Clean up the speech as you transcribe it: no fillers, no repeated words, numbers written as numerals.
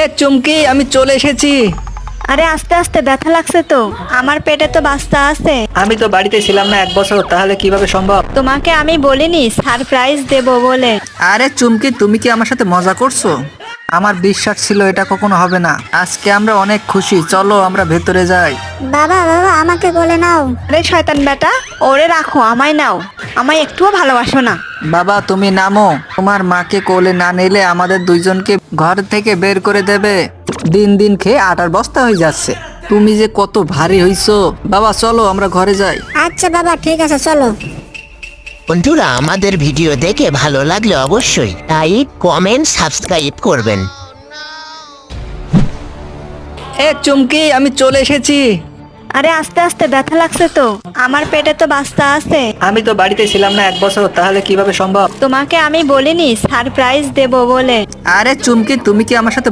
এ চুমকি, আমি চলে এসেছি। আরে আস্তে আস্তে, ব্যথা লাগছে তো, আমার পেটে তো বাচ্চা আছে। আমি তো বাড়িতে ছিলাম না 1 বছর, তাহলে কিভাবে সম্ভব? তোমাকে আমি বলিনি সারপ্রাইজ দেব বলে? আরে চুমকি, তুমি কি আমার সাথে মজা করছো? আমার বিশ্বাস ছিল এটা কখনো হবে না। আজকে আমরা অনেক খুশি, চলো আমরা ভেতরে যাই। বাবা বাবা আমাকে কোলে নাও। আরে শয়তান বেটা, ওরে রাখো, আমায় নাও। আমায় একটুও ভালোবাসো না। বাবা তুমি নামো, তোমার মাকে কোলে না নিলে আমাদের দুইজনকে ঘর থেকে বের করে দেবে। দিন দিন খেয়ে আটার বস্তা হয়ে যাচ্ছে। তুমি যে কত ভারী হইছো। বাবা চলো আমরা ঘরে যাই। আচ্ছা বাবা ঠিক আছে চলো। বন্ধুরা, আমাদের ভিডিও দেখে ভালো লাগলে অবশ্যই লাইক, কমেন্ট, সাবস্ক্রাইব করবেন। এ চুমকি, আমি চলে এসেছি। আরে আস্তে আস্তে, ব্যথা লাগছে তো, আমার পেটে তো বাচ্চা আছে। আমি তো বাড়িতে ছিলাম না 1 বছর, তাহলে কিভাবে সম্ভব? তোমাকে আমি বলিনি সারপ্রাইজ দেব বলে? আরে চুমকি, তুমি কি আমার সাথে